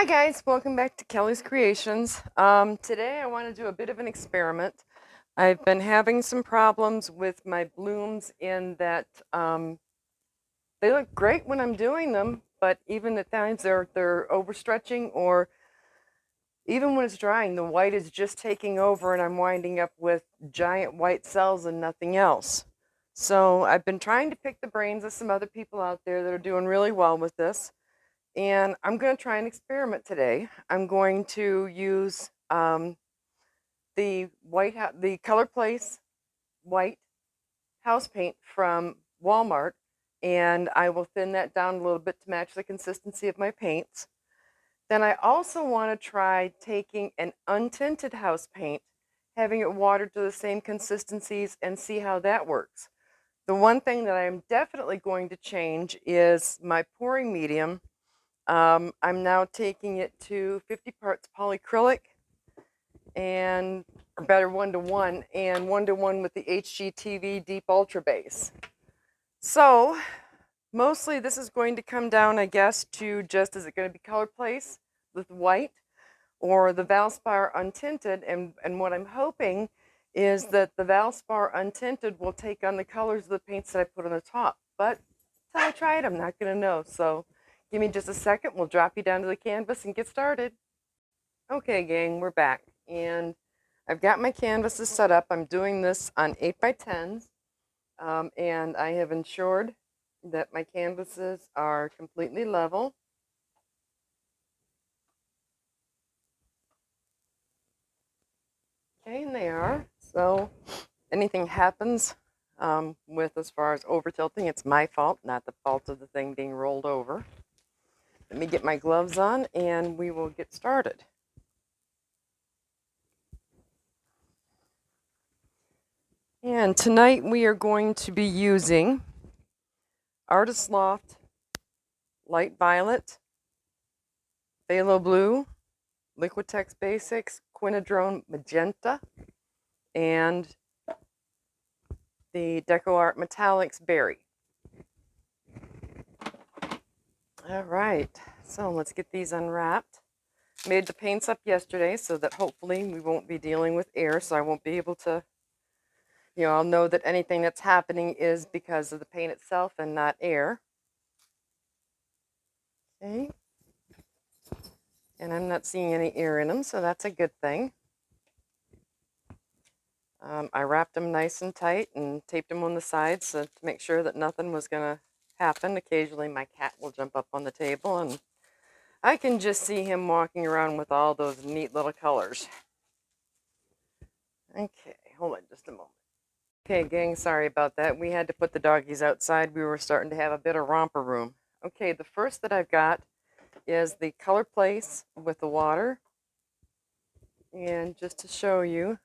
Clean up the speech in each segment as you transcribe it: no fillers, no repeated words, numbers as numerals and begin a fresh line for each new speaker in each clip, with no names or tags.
Guys, welcome back to Kelly's Creations. Today I want to do a bit of an experiment. I've been having some problems with my blooms in that they look great when I'm doing them, but even at times they're overstretching, or even when it's drying, the white is just taking over and I'm winding up with giant white cells and nothing else. So I've been trying to pick the brains of some other people out there that are doing really well with this. And I'm going to try an experiment today. I'm going to use the Color Place white house paint from Walmart, and I will thin that down a little bit to match the consistency of my paints. Then I also want to try taking an untinted house paint, having it watered to the same consistencies, and see how that works. The one thing that I'm definitely going to change is my pouring medium. I'm now taking it to 50 parts polycrylic, and or better 1:1, and 1:1 with the HGTV Deep Ultra Base. So mostly this is going to come down, I guess, to just, is it going to be Color Place with white or the Valspar Untinted? And what I'm hoping is that the Valspar Untinted will take on the colors of the paints that I put on the top. But until I try it, I'm not going to know. So give me just a second. We'll drop you down to the canvas and get started. Okay, gang, we're back. And I've got my canvases set up. I'm doing this on 8x10s. And I have ensured that my canvases are completely level. Okay, and they are. So anything happens with as far as over tilting, it's my fault, not the fault of the thing being rolled over. Let me get my gloves on and we will get started. And tonight we are going to be using Artist Loft Light Violet, Phthalo Blue, Liquitex Basics, Quinadrone Magenta, and the Deco Art Metallics Berry. All right, so let's get these unwrapped. Made the paints up yesterday so that hopefully we won't be dealing with air, so I won't be able to, I'll know that anything that's happening is because of the paint itself and not air. Okay. And I'm not seeing any air in them, so that's a good thing. I wrapped them nice and tight and taped them on the sides so to make sure that nothing was going to happen. Occasionally my cat will jump up on the table and I can just see him walking around with all those neat little colors. Okay, hold on just a moment. Okay, gang, sorry about that. We had to put the doggies outside. We were starting to have a bit of romper room. Okay, the first that I've got is the Color Place with the water. And just to show you,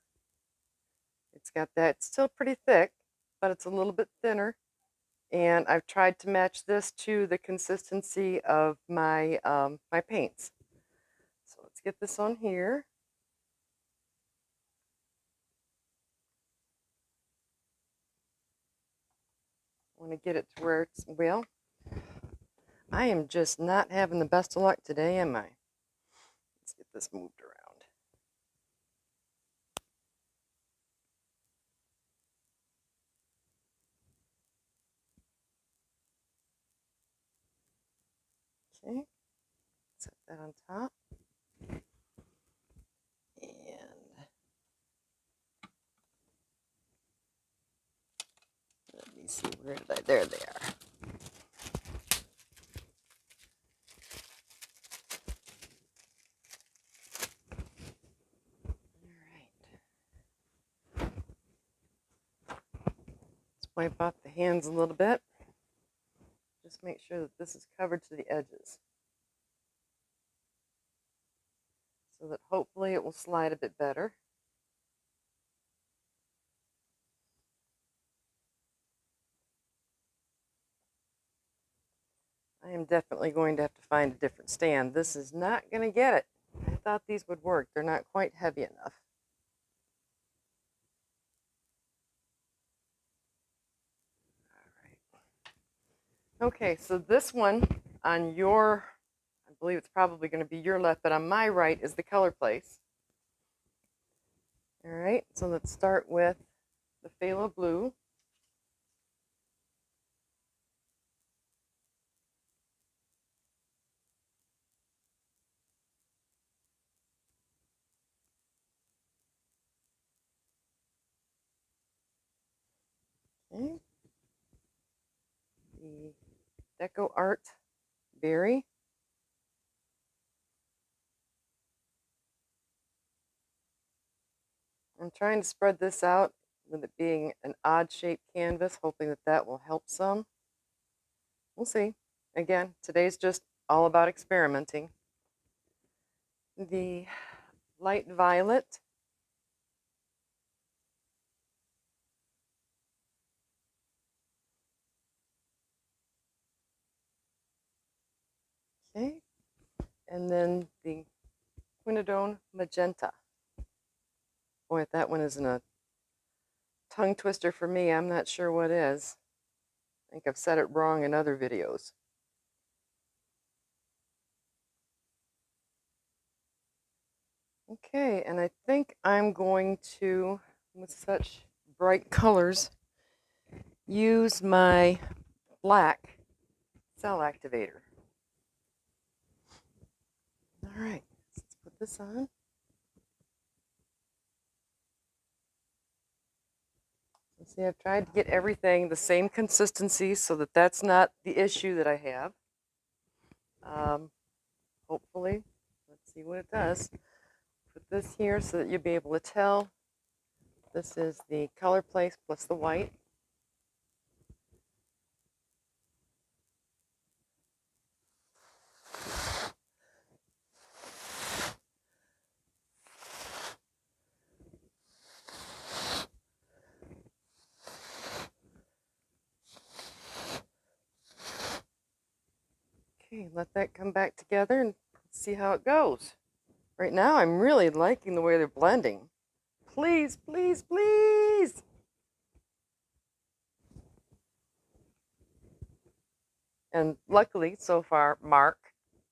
it's got that, it's still pretty thick, but it's a little bit thinner. And I've tried to match this to the consistency of my my paints. So let's get this on here. I want to get it to where it's, well, I am just not having the best of luck today, am I? Let's get this moved around. Okay, set that on top. And let me see, where did I, there they are. Wipe off the hands a little bit. Just make sure that this is covered to the edges, so that hopefully it will slide a bit better. I am definitely going to have to find a different stand. This is not going to get it. I thought these would work. They're not quite heavy enough. Okay, so this one on your, I believe it's probably going to be your left, but on my right is the color place. All right, so let's start with the phthalo blue. Okay. The Deco Art Berry. I'm trying to spread this out with it being an odd shaped canvas, hoping that that will help some. We'll see. Again, today's just all about experimenting. The light violet. Okay. And then the quinidone magenta. Boy, if that one isn't a tongue twister for me, I'm not sure what is. I think I've said it wrong in other videos. Okay, and I think I'm going to, with such bright colors, use my black cell activator. All right, let's put this on. See, I've tried to get everything the same consistency so that that's not the issue that I have. Hopefully, let's see what it does. Put this here so that you'll be able to tell. This is the color place plus the white. Okay, let that come back together and see how it goes. Right now, I'm really liking the way they're blending. Please, please, please. And luckily, so far, Mark,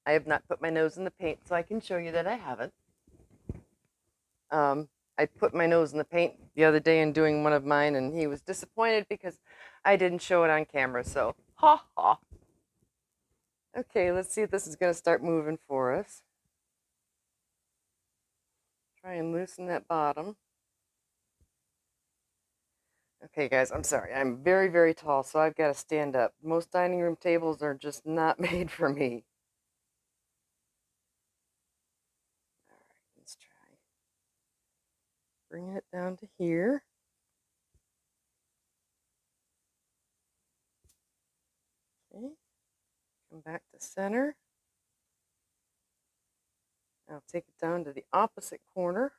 I have not put my nose in the paint, so I can show you that I haven't. I put my nose in the paint the other day in doing one of mine, and he was disappointed because I didn't show it on camera, so ha ha. Okay, let's see if this is going to start moving for us. Try and loosen that bottom. Okay, guys, I'm sorry. I'm very, very tall, so I've got to stand up. Most dining room tables are just not made for me. All right, let's try bringing it down to here. Okay, come back to center. I'll take it down to the opposite corner.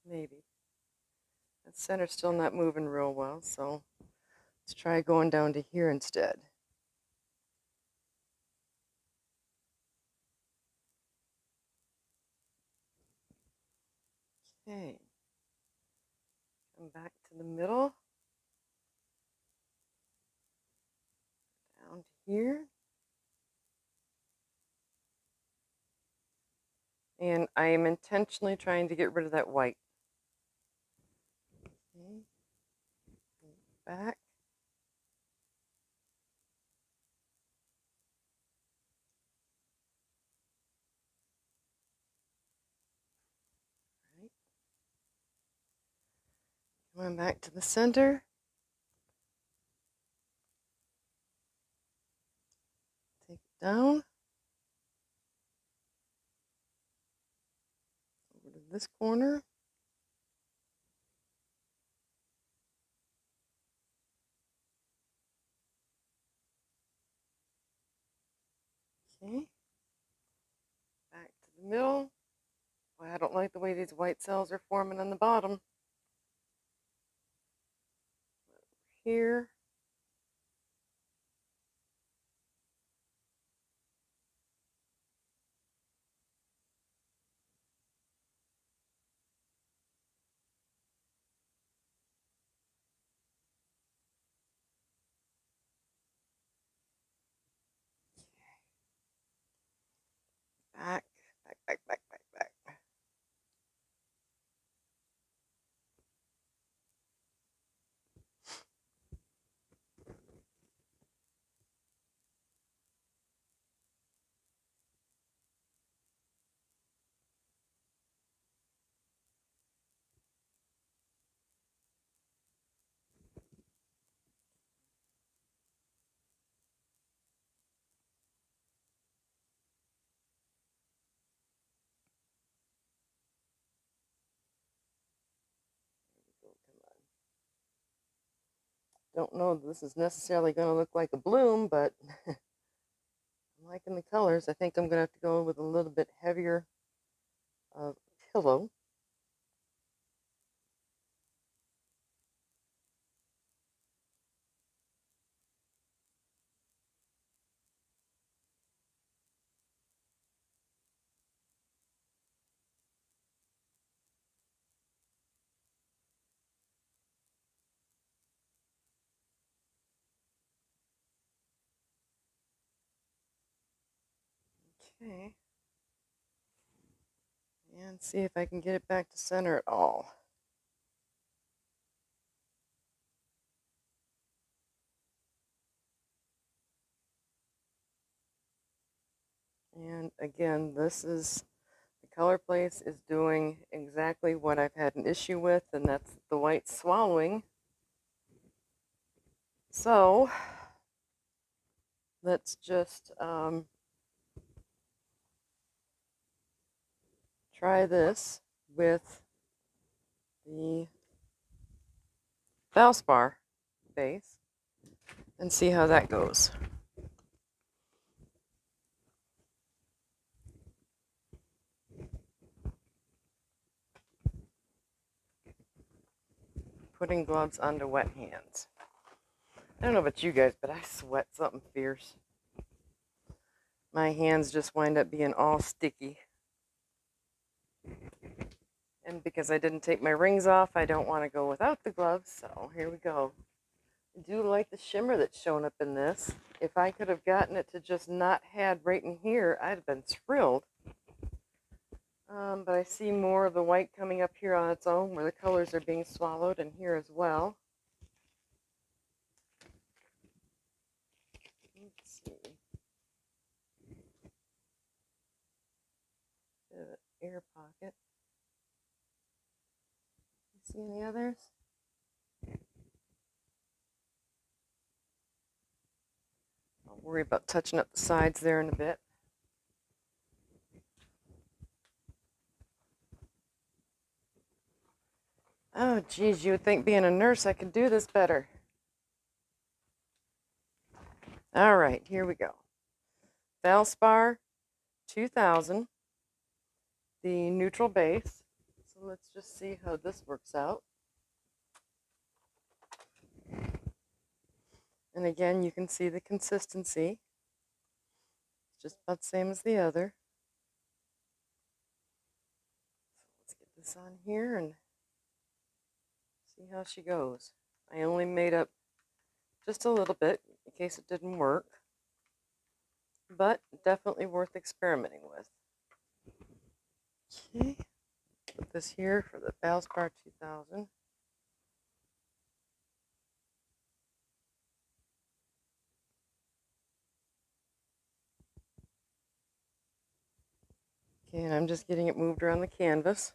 Maybe. That center's still not moving real well, so let's try going down to here instead. Okay. Come back to the middle. Down to here. And I am intentionally trying to get rid of that white. Okay. Back. Right. Going back to the center. Take it down. Over to this corner. Okay. Back to the middle. Boy, I don't like the way these white cells are forming on the bottom. Over here. Don't know if this is necessarily going to look like a bloom, but I'm liking the colors. I think I'm going to have to go with a little bit heavier pillow. Okay. And see if I can get it back to center at all. And again, this is, the color place is doing exactly what I've had an issue with, and that's the white swallowing. So let's just try this with the Valspar base and see how that goes. Putting gloves onto wet hands. I don't know about you guys, but I sweat something fierce. My hands just wind up being all sticky. And because I didn't take my rings off, I don't want to go without the gloves, so here we go. I do like the shimmer that's shown up in this. If I could have gotten it to just not had right in here, I'd have been thrilled. But I see more of the white coming up here on its own, where the colors are being swallowed, and here as well. Let's see. Bit of an air pocket. See any others? I'll worry about touching up the sides there in a bit. Oh, geez, you would think being a nurse I could do this better. All right, here we go. Valspar 2000, the neutral base. So let's just see how this works out. And again, you can see the consistency. It's just about the same as the other. So let's get this on here and see how she goes. I only made up just a little bit in case it didn't work, but definitely worth experimenting with. Okay, put this here for the Valspar 2000. Okay, and I'm just getting it moved around the canvas.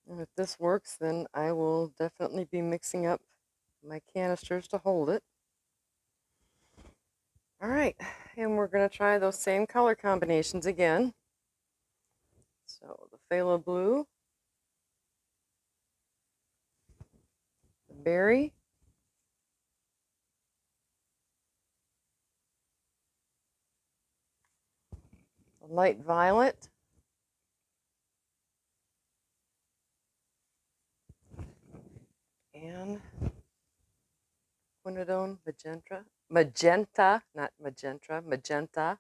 And if this works, then I will definitely be mixing up my canisters to hold it. All right, and we're going to try those same color combinations again. So the phthalo blue, the berry, the light violet, and quinidone magenta, not magenta, magenta.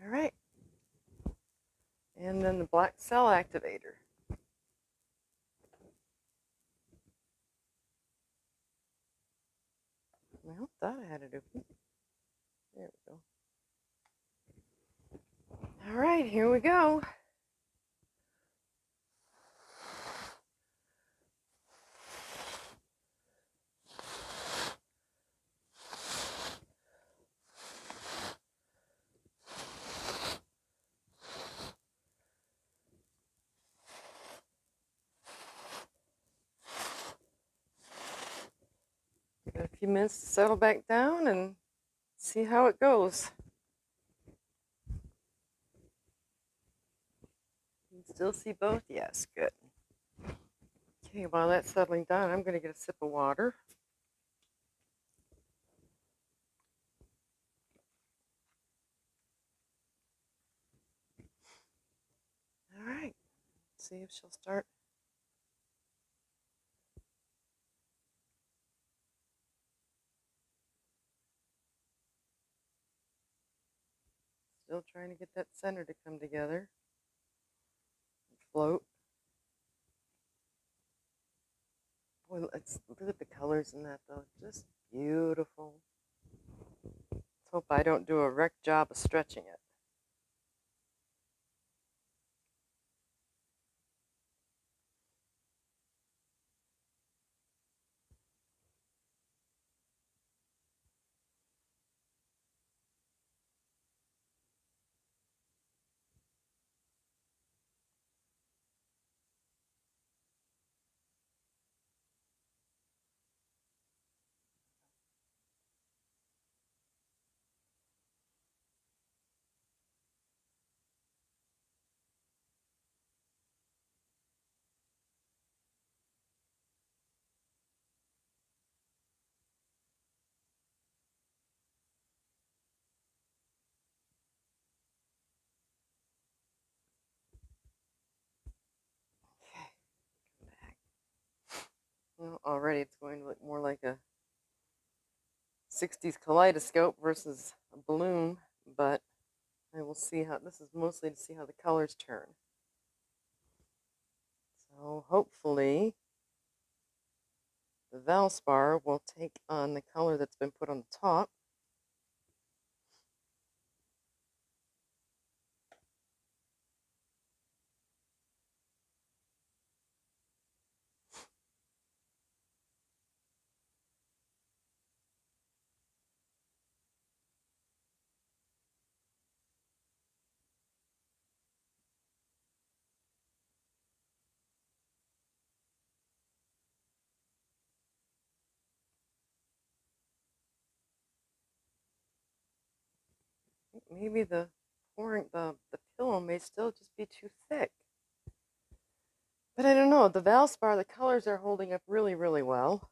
All right. And then the black cell activator. Well, thought I had it open. There we go. All right, here we go. Give it a few minutes to settle back down and see how it goes. You can still see both? Yes, good. Okay, while that's settling down, I'm going to get a sip of water. All right, let's see if she'll start. Still trying to get that center to come together and float. Boy, let's look at the colors in that though. Just beautiful. Let's hope I don't do a wreck job of stretching it. Okay, come back. Well, already it's going to look more like a 60s kaleidoscope versus a balloon, but I will see how, this is mostly to see how the colors turn. So hopefully the Valspar will take on the color that's been put on the top. Maybe the pouring, the pillow may still just be too thick. But I don't know, the Valspar, the colors are holding up really, really well.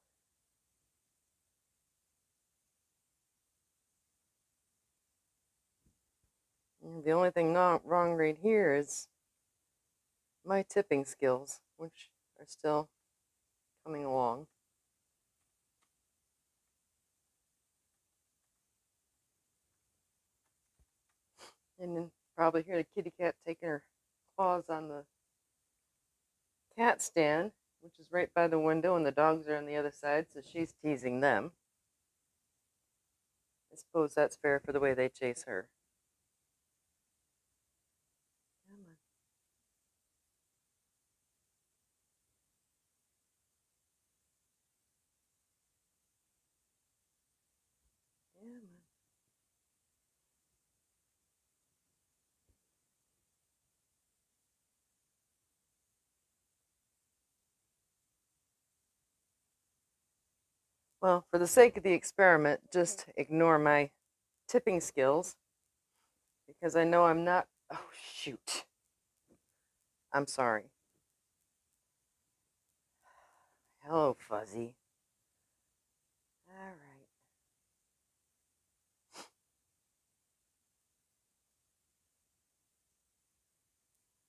The only thing not wrong right here is my tipping skills, which are still coming along. And then probably hear the kitty cat taking her claws on the cat stand, which is right by the window, and the dogs are on the other side, so she's teasing them. I suppose that's fair for the way they chase her. Come on. Come on. Well, for the sake of the experiment, just ignore my tipping skills because I know I'm not. Oh, shoot. I'm sorry. Hello, Fuzzy. All right.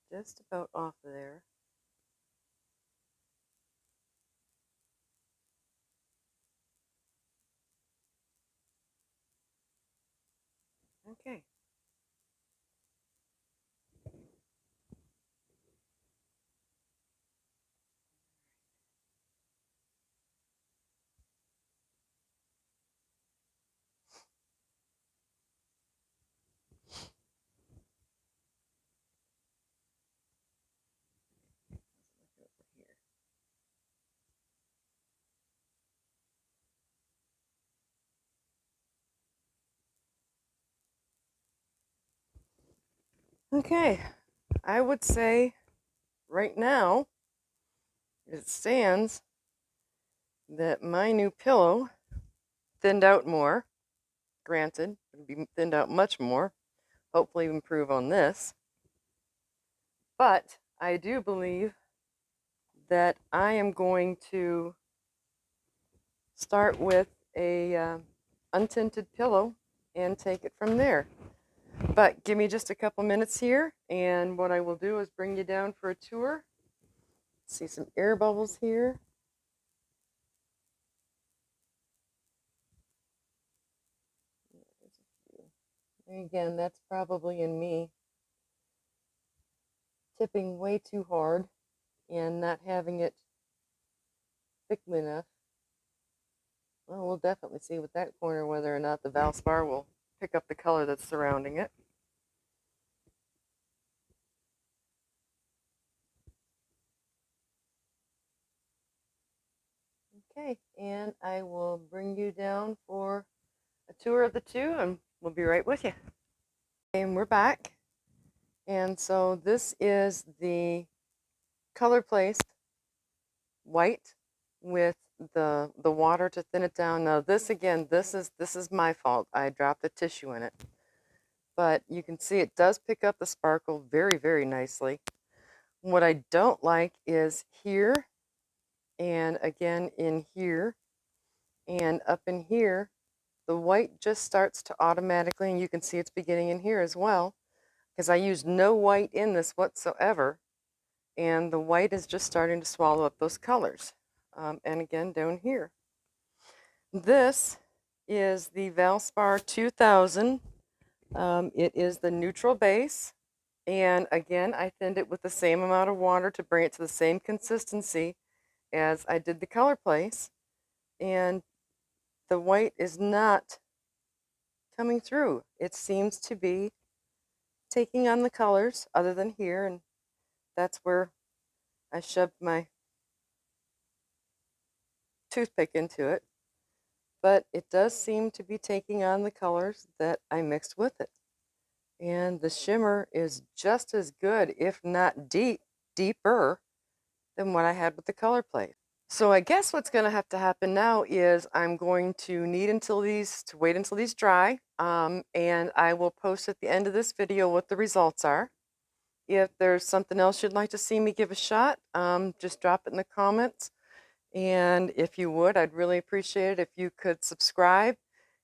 Just about off of there. Okay. Okay, I would say right now it stands that my new pillow thinned out more. Granted, it'll be thinned out much more. Hopefully improve on this. But I do believe that I am going to start with a untinted pillow and take it from there. But give me just a couple minutes here, and what I will do is bring you down for a tour. See some air bubbles here. And again, that's probably in me tipping way too hard and not having it thickly enough. Well, we'll definitely see with that corner whether or not the Valspar will pick up the color that's surrounding it. Okay, and I will bring you down for a tour of the two, and we'll be right with you. And we're back. And so this is the color placed white with the water to thin it down. Now this again, this is my fault. I dropped the tissue in it. But you can see it does pick up the sparkle very, very nicely. What I don't like is here, and again in here, and up in here, the white just starts to automatically, and you can see it's beginning in here as well, because I used no white in this whatsoever, and the white is just starting to swallow up those colors. And again down here. This is the Valspar 2000. It is the neutral base. And again, I thinned it with the same amount of water to bring it to the same consistency as I did the color place. And the white is not coming through. It seems to be taking on the colors other than here. And that's where I shoved my toothpick into it. But it does seem to be taking on the colors that I mixed with it. And the shimmer is just as good, if not deeper, than what I had with the color plate. So I guess what's going to have to happen now is I'm going to wait until these dry, and I will post at the end of this video what the results are. If there's something else you'd like to see me give a shot, just drop it in the comments. And if you would, I'd really appreciate it if you could subscribe,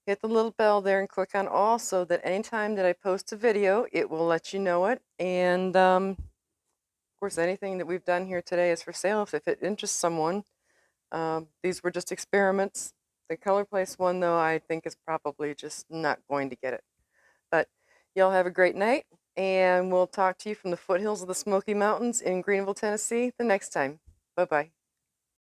hit the little bell there, and click on all so that anytime that I post a video, it will let you know it. And of course, anything that we've done here today is for sale if it interests someone. These were just experiments. The color place one, though, I think is probably just not going to get it. But y'all have a great night, and we'll talk to you from the foothills of the Smoky Mountains in Greenville, Tennessee the next time. Bye-bye.